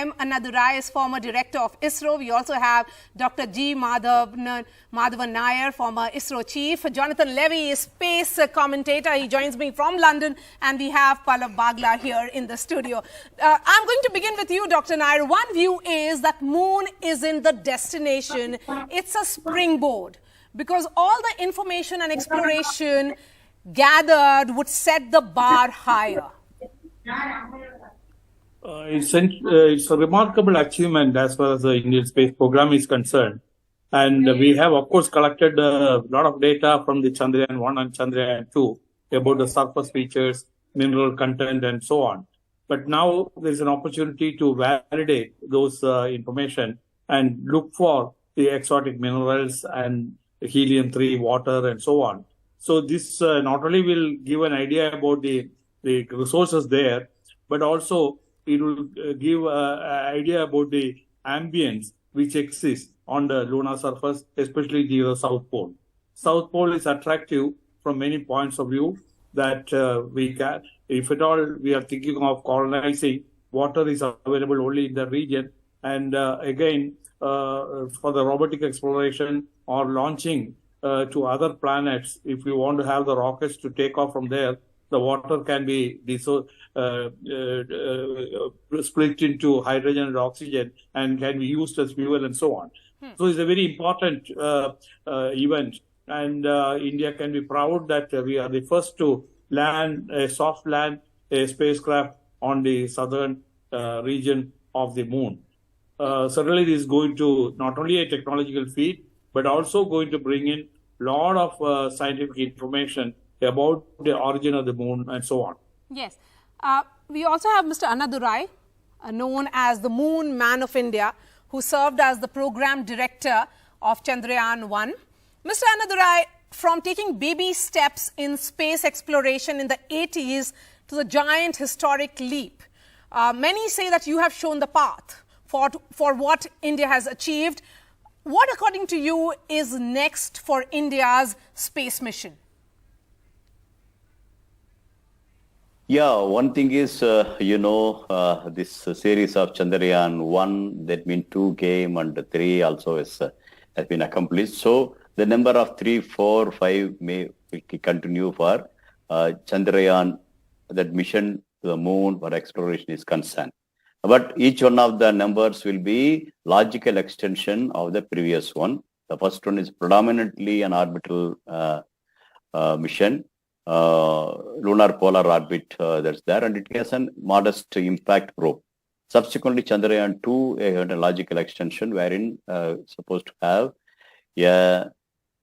M Annadurai is former director of ISRO. We also have Dr. Madhavan Nair, former ISRO chief. Jonathan Levy is space commentator. He joins me from London. And we have Pallav Bagla here in the studio. I'm going to begin with you, Dr. Nair. One view is that moon isn't the destination. It's a springboard. Because all the information and exploration gathered would set the bar higher. It's a remarkable achievement as far as the Indian space program is concerned. And we have, of course, collected a lot of data from the Chandrayaan 1 and Chandrayaan 2 about the surface features, mineral content, and so on. But now there's an opportunity to validate those information and look for the exotic minerals and helium-3, water, and so on. So this not only will give an idea about the resources there, but also it will give an idea about the ambience which exists on the lunar surface, especially near the South Pole. South Pole is attractive from many points of view that we can, if at all we are thinking of colonizing, water is available only in the region. And again, for the robotic exploration or launching to other planets, if we want to have the rockets to take off from there, the water can be split into hydrogen and oxygen and can be used as fuel and so on. So it's a very important event. And India can be proud that we are the first to land a soft land a spacecraft on the southern region of the moon. Certainly this is going to not only a technological feat, but also going to bring in a lot of scientific information about the origin of the moon and so on. Yes. We also have Mr. Annadurai, known as the Moon Man of India, who served as the program director of Chandrayaan 1. Mr. Annadurai, from taking baby steps in space exploration in the 80s to the giant historic leap, many say that you have shown the path for what India has achieved. What, according to you, is next for India's space mission? Yeah, one thing is, this series of Chandrayaan 1, that means 2 came and 3 also has been accomplished. So the number of 3, 4, 5 may continue for Chandrayaan, that mission to the moon for exploration is concerned. But each one of the numbers will be logical extension of the previous one. The first one is predominantly an orbital mission. Lunar polar orbit that's there, and it has a modest impact probe. Subsequently, Chandrayaan 2 had a logical extension wherein supposed to have a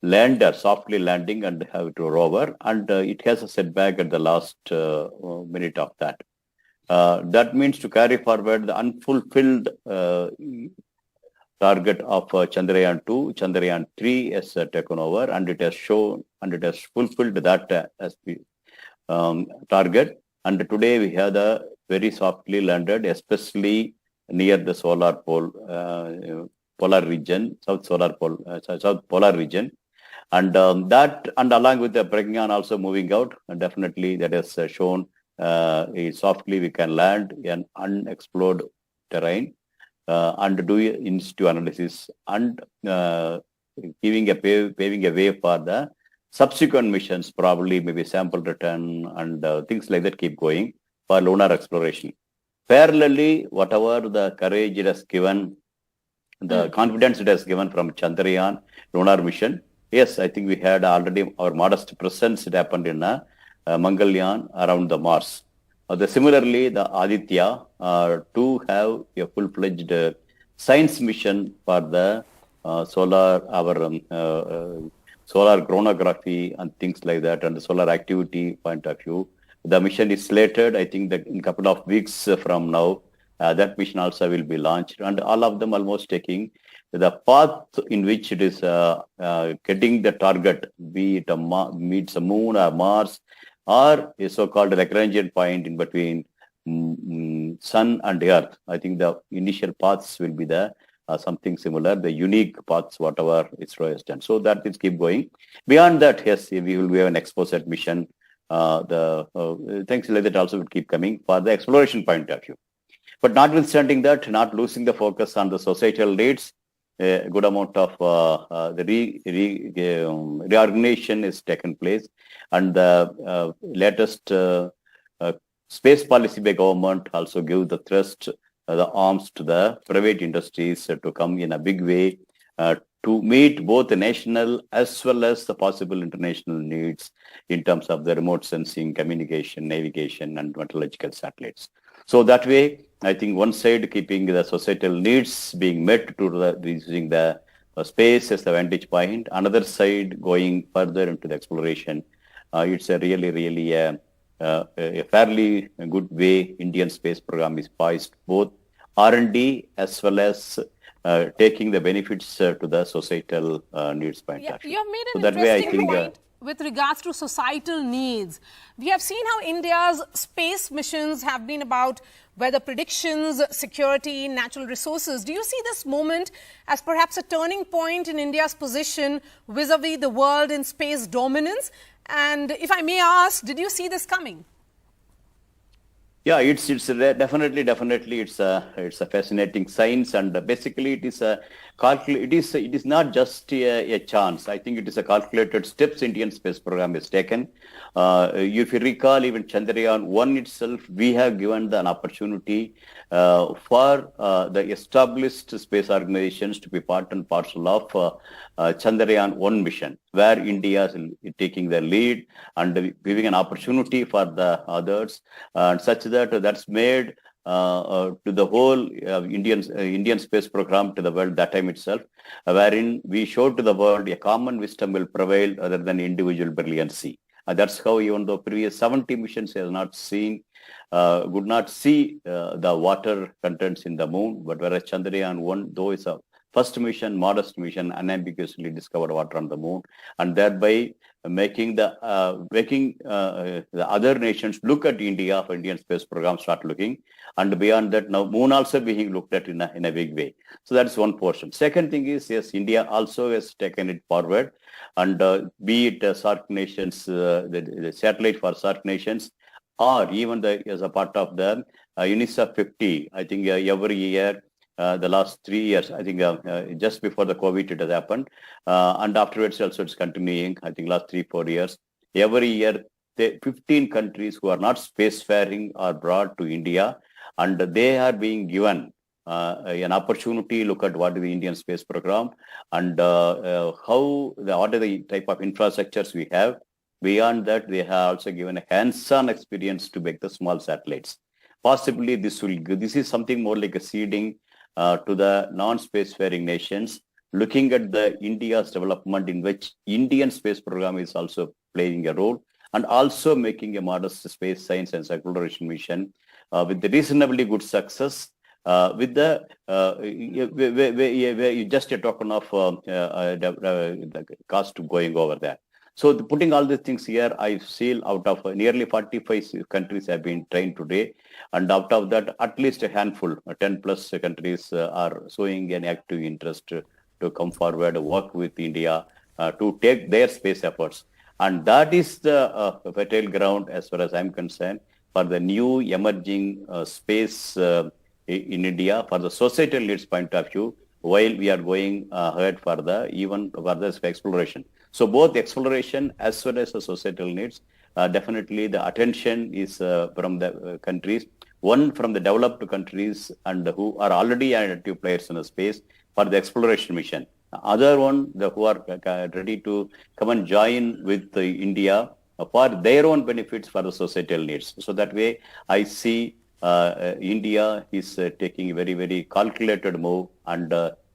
lander softly landing and have to rover, and it has a setback at the last minute of that. That means to carry forward the unfulfilled target of Chandrayaan 2, Chandrayaan 3 has taken over, and it has shown and it has fulfilled that as the target. And today we have the very softly landed, especially near the solar pole, polar region, south polar region, and that, and along with the Pragyan also moving out, and definitely that has shown softly we can land an unexplored terrain. And do in situ analysis and paving a way for the subsequent missions, probably maybe sample return and things like that keep going for lunar exploration. Parallelly, whatever the courage it has given, the confidence it has given from Chandrayaan lunar mission, yes, I think we had already our modest presence. It happened in Mangalyaan around the Mars. Similarly, the Aditya to have a full-fledged science mission for the solar chronography and things like that, and the solar activity point of view. The mission is slated, I think, that in a couple of weeks from now, that mission also will be launched, and all of them almost taking the path in which it is getting the target, be it meets the moon or Mars, or a so-called Lagrangian point in between Sun and Earth. I think the initial paths will be the something similar, the unique paths, whatever ISRO has done. So that is keep going. Beyond that, yes, we will have an exposed mission. Things like that also will keep coming for the exploration point of view. But notwithstanding that, not losing the focus on the societal needs, a good amount of the reorganization is taken place, and the latest space policy by government also give the thrust, the arms to the private industries to come in a big way to meet both the national as well as the possible international needs in terms of the remote sensing, communication, navigation, and meteorological satellites. So that way, I think one side keeping the societal needs being met to using the space as the vantage point, another side going further into the exploration. It's a really a fairly good way Indian space program is poised, both R&D as well as taking the benefits to the societal needs point. Yeah, you have made an so interesting point with regards to societal needs. We have seen how India's space missions have been about weather predictions, security, natural resources. Do you see this moment as perhaps a turning point in India's position vis-a-vis the world in space dominance? And if I may ask, did you see this coming? Yeah, it's definitely it's a fascinating science, and basically it is a it is not just a chance. I think it is a calculated steps Indian space program is taken. If you recall, even Chandrayaan 1 itself, we have given an opportunity for the established space organizations to be part and parcel of Chandrayaan 1 mission, where India is taking the lead and giving an opportunity for the others, and such that that's made to the whole Indian space program to the world that time itself, wherein we showed to the world a common wisdom will prevail rather than individual brilliancy. That's how even though previous 70 missions have not seen, would not see the water contents in the moon, but whereas Chandrayaan 1, though is a first mission, modest mission, unambiguously discovered water on the moon, and thereby making the other nations look at India for Indian space program, start looking, and beyond that, now moon also being looked at in a big way. So that's one portion. Second thing is, yes, India also has taken it forward, and be it SAARC nations, the satellite for SAARC nations, or even as a part of the UNICEF 50, I think every year. The last 3 years, I think just before the COVID it has happened, and afterwards also it's continuing. I think last 3-4 years, every year, 15 countries who are not spacefaring are brought to India, and they are being given an opportunity to look at what is the Indian space program and what are the type of infrastructures we have. Beyond that, they have also given a hands-on experience to make the small satellites. Possibly this is something more like a seeding to the non-spacefaring nations, looking at the India's development in which Indian space program is also playing a role, and also making a modest space science and exploration mission with the reasonably good success, with the just a token of the cost going over there. So putting all these things here, I feel out of nearly 45 countries have been trained today. And out of that, at least a handful, 10 plus countries are showing an active interest to come forward, work with India to take their space efforts. And that is the fertile ground, as far as I'm concerned, for the new emerging space in India, for the societal needs point of view, while we are going ahead for the even further exploration. So both exploration as well as the societal needs, definitely the attention is from the countries, one from the developed countries and who are already active players in the space for the exploration mission. Other one, who are ready to come and join with India for their own benefits for the societal needs. So that way, I see India is taking a very, very calculated move, and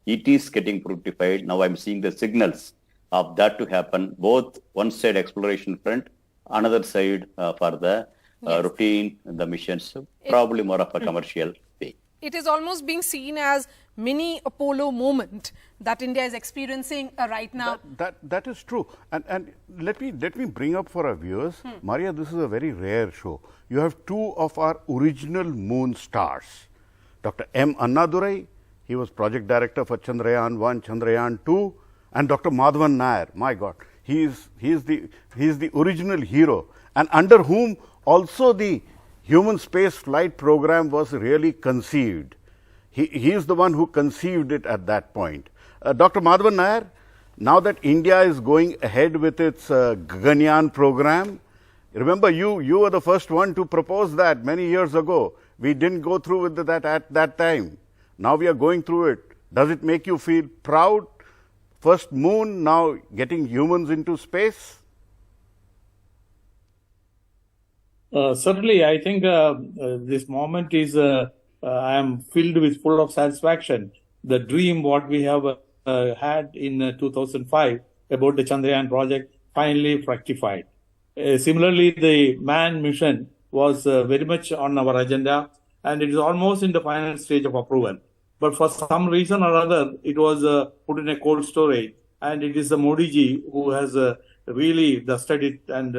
it is getting fructified. Now I'm seeing the signals of that to happen, both one side exploration front, another side for the routine, the missions, probably more of a commercial way. It is almost being seen as mini Apollo moment that India is experiencing right now. That is true. And let me bring up for our viewers, Maria, this is a very rare show. You have two of our original moon stars, Dr. N Annadurai, he was project director for Chandrayaan 1, Chandrayaan 2, and Dr. Madhavan Nair. My God, he is the original hero, and under whom also the human space flight program was really conceived. He is the one who conceived it at that point. Dr. Madhavan Nair, now that India is going ahead with its Gaganyaan program, remember you were the first one to propose that many years ago. We didn't go through with that at that time. Now we are going through it. Does it make you feel proud? First moon, now getting humans into space? Certainly, I think this moment is, I am filled with full of satisfaction. The dream what we have had in 2005 about the Chandrayaan project finally fructified. Similarly, the man mission was very much on our agenda, and it is almost in the final stage of approval. But for some reason or other, it was put in a cold storage, and it is the Modi ji who has really dusted it and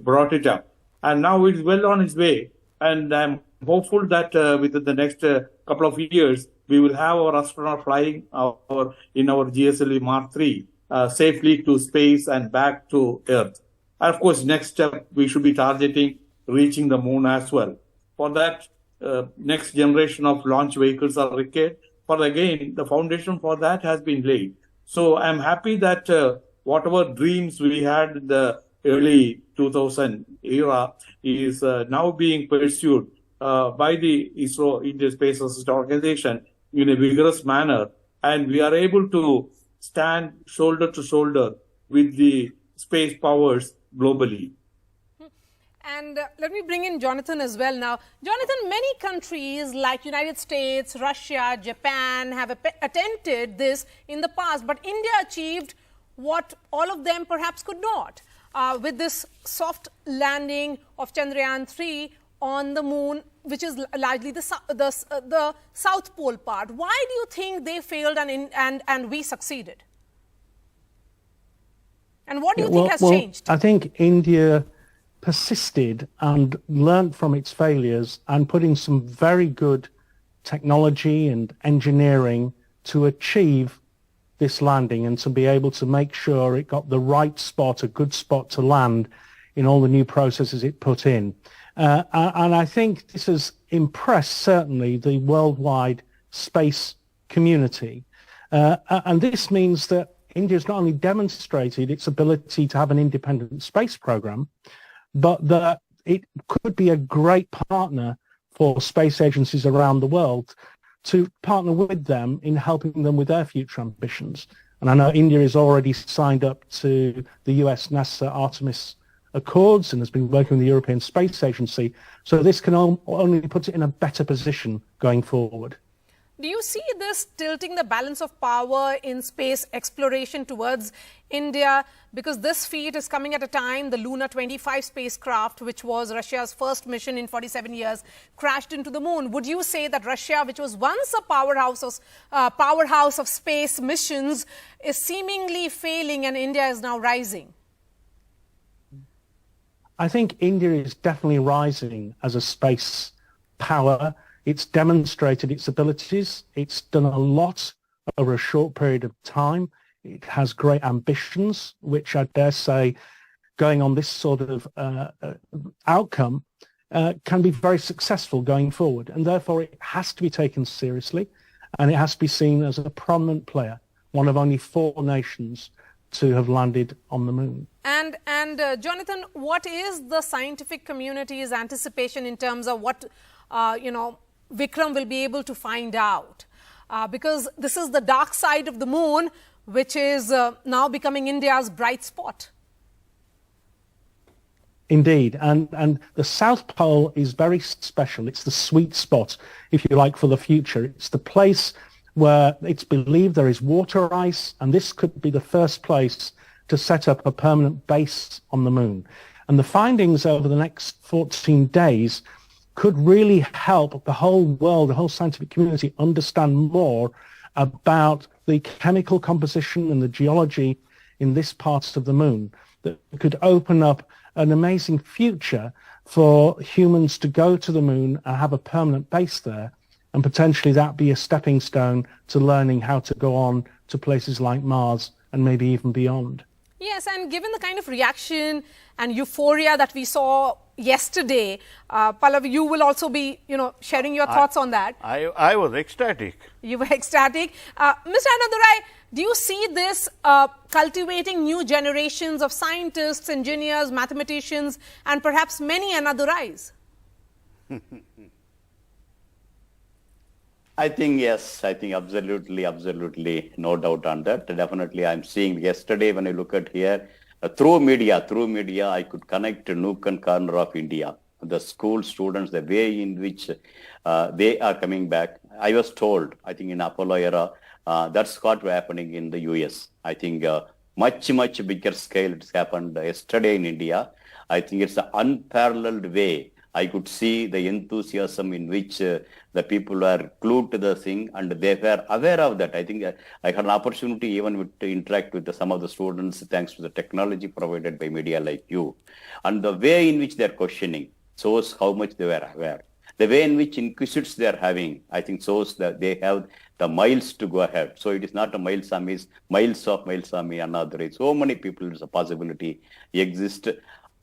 brought it up. And now it is well on its way. And I'm hopeful that within the next couple of years, we will have our astronaut flying in our GSLV Mark III safely to space and back to Earth. And of course, next step, we should be targeting reaching the moon as well. For that, next generation of launch vehicles are required. For again, the foundation for that has been laid. So I'm happy that whatever dreams we had in the early 2000 era is now being pursued by the ISRO, Indian Space Research Organization, in a vigorous manner. And we are able to stand shoulder to shoulder with the space powers globally. And let me bring in Jonathan as well now. Jonathan, many countries like United States, Russia, Japan have attempted this in the past, but India achieved what all of them perhaps could not with this soft landing of Chandrayaan 3 on the moon, which is largely the South Pole part. Why do you think they failed and we succeeded? And what do you think has changed? I think India persisted and learnt from its failures and put in some very good technology and engineering to achieve this landing and to be able to make sure it got the right spot, a good spot to land in all the new processes it put in. And I think this has impressed certainly the worldwide space community. And this means that India has not only demonstrated its ability to have an independent space program, but that it could be a great partner for space agencies around the world to partner with them in helping them with their future ambitions. And I know India is already signed up to the US NASA Artemis Accords and has been working with the European Space Agency. So this can only put it in a better position going forward. Do you see this tilting the balance of power in space exploration towards India? Because this feat is coming at a time the Luna 25 spacecraft, which was Russia's first mission in 47 years, crashed into the moon. Would you say that Russia, which was once a powerhouse of space missions, is seemingly failing and India is now rising? I think India is definitely rising as a space power. It's demonstrated its abilities. It's done a lot over a short period of time. It has great ambitions, which I dare say, going on this sort of outcome, can be very successful going forward. And therefore, it has to be taken seriously, and it has to be seen as a prominent player, one of only 4 nations to have landed on the moon. And Jonathan, what is the scientific community's anticipation in terms of what, Vikram will be able to find out? Because this is the dark side of the moon, which is now becoming India's bright spot. Indeed, and the South Pole is very special. It's the sweet spot, if you like, for the future. It's the place where it's believed there is water ice, and this could be the first place to set up a permanent base on the moon. And the findings over the next 14 days could really help the whole world, the whole scientific community, understand more about the chemical composition and the geology in this part of the moon that could open up an amazing future for humans to go to the moon and have a permanent base there, and potentially that be a stepping stone to learning how to go on to places like Mars and maybe even beyond. Yes, and given the kind of reaction and euphoria that we saw yesterday, Pallav, you will also be, sharing your thoughts on that. I was ecstatic. You were ecstatic. Mr. Annadurai, do you see this cultivating new generations of scientists, engineers, mathematicians, and perhaps many Annadurais? I think yes, I think absolutely, no doubt on that. Definitely, I'm seeing yesterday when I look at here, through media, I could connect to nook and corner of India. The school students, the way in which they are coming back. I was told, I think in Apollo era, that's what was happening in the US. I think much bigger scale it's happened yesterday in India. I think it's an unparalleled way. I could see the enthusiasm in which the people were glued to the thing and they were aware of that. I think I had an opportunity even to interact with some of the students thanks to the technology provided by media like you. And the way in which they are questioning shows how much they were aware. The way in which inquisits they are having, I think shows that they have the miles to go ahead. So it is not a miles army, it's miles of Annadurai. So many people, there's a possibility exist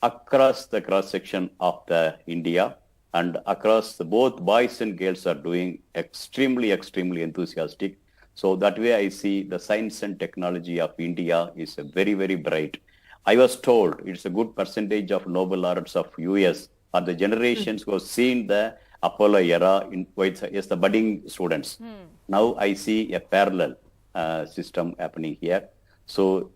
across the cross section of the India, and across both boys and girls are doing extremely enthusiastic. So that way I see the science and technology of India is very bright. I was told it's a good percentage of Nobel laureates of US are the generations who have seen the Apollo era as the budding students. Now I see a parallel system happening here. So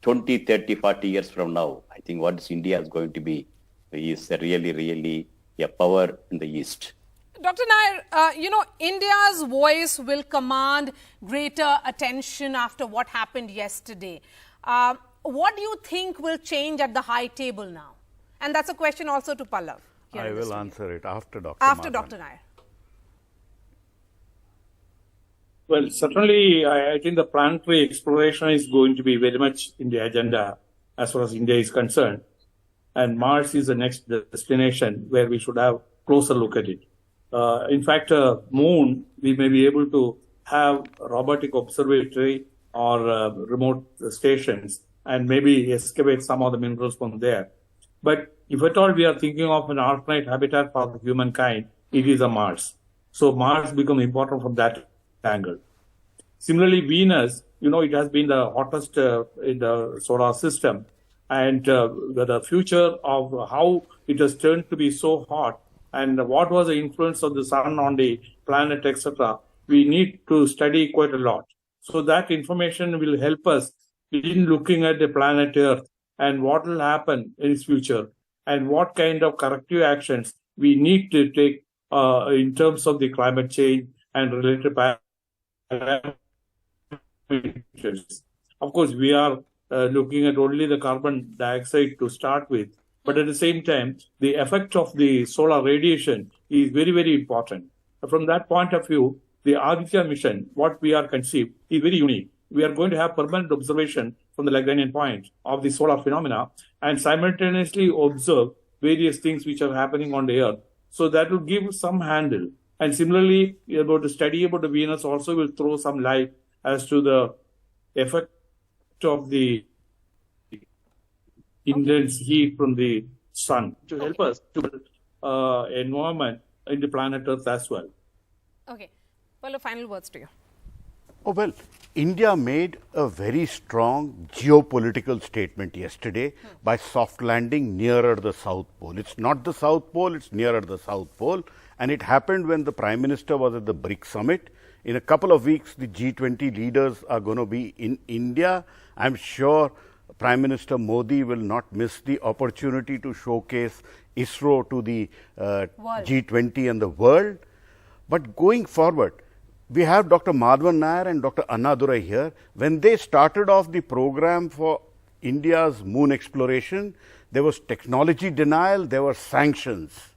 20, 30, 40 years from now, I think what India is going to be is really a power in the East. Dr. Nair, India's voice will command greater attention after what happened yesterday. What do you think will change at the high table now? And that's a question also to Pallav. I will answer it after Dr. After Madhavan. Dr. Nair. Well, certainly, I think the planetary exploration is going to be very much in the agenda as far as India is concerned. And Mars is the next destination where we should have closer look at it. In fact, Moon, we may be able to have robotic observatory or remote stations and maybe excavate some of the minerals from there. But if at all we are thinking of an alternate habitat for humankind, it is a Mars. So Mars becomes important from that angle. Similarly, Venus, it has been the hottest in the solar system. And the future of how it has turned to be so hot and what was the influence of the sun on the planet, etc., we need to study quite a lot. So that information will help us in looking at the planet Earth and what will happen in its future and what kind of corrective actions we need to take in terms of the climate change and related parameters. Of course, we are looking at only the carbon dioxide to start with, but at the same time, the effect of the solar radiation is very important. From that point of view, the Aditya mission, what we are conceived, is very unique. We are going to have permanent observation from the Lagrangian point of the solar phenomena and simultaneously observe various things which are happening on the Earth. So that will give some handle. And similarly, about the study about the Venus also will throw some light as to the effect of the intense heat from the sun to help us to environment in the planet Earth as well. Okay. Well, final words to you. Oh, well, India made a very strong geopolitical statement yesterday by soft landing nearer the South Pole. It's not the South Pole, it's nearer the South Pole. And it happened when the Prime Minister was at the BRICS summit. In a couple of weeks, the G20 leaders are going to be in India. I'm sure Prime Minister Modi will not miss the opportunity to showcase ISRO to the G20 and the world. But going forward, we have Dr. Madhavan Nair and Dr. Annadurai here. When they started off the program for India's moon exploration, there was technology denial, there were sanctions.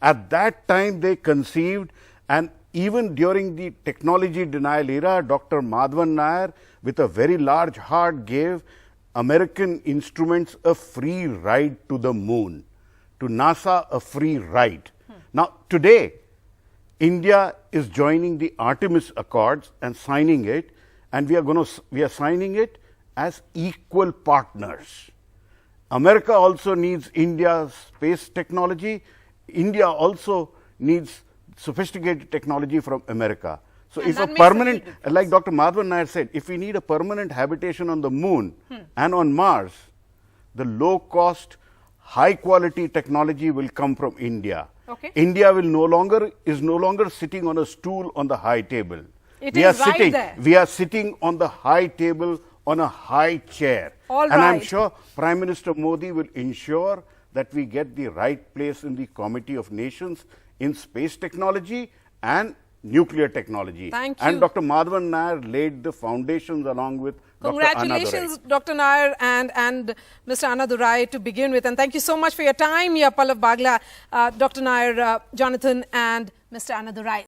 At that time, they conceived, and even during the technology denial era, Dr. Madhavan Nair, with a very large heart, gave American instruments a free ride to the moon, to NASA a free ride. Now, today, India is joining the Artemis Accords and signing it, and we are signing it as equal partners. America also needs India's space technology. India also needs sophisticated technology from America. So And if a that makes a permanent, big difference. like Dr. Madhavan Nair said, if we need a permanent habitation on the moon and on Mars, the low cost, high quality technology will come from India. Okay. India is no longer sitting on a stool on the high table. It we is are right sitting, there. we are sitting on the high table on a high chair. All and I'm right. sure Prime Minister Modi will ensure that we get the right place in the Committee of Nations in space technology and nuclear technology. Thank you. And Dr. Madhavan Nair laid the foundations along with Dr. Annadurai. Congratulations, Dr. Nair and Mr. Annadurai to begin with. And thank you so much for your time, Ya Pallav Bagla, Dr. Nair, Jonathan and Mr. Annadurai.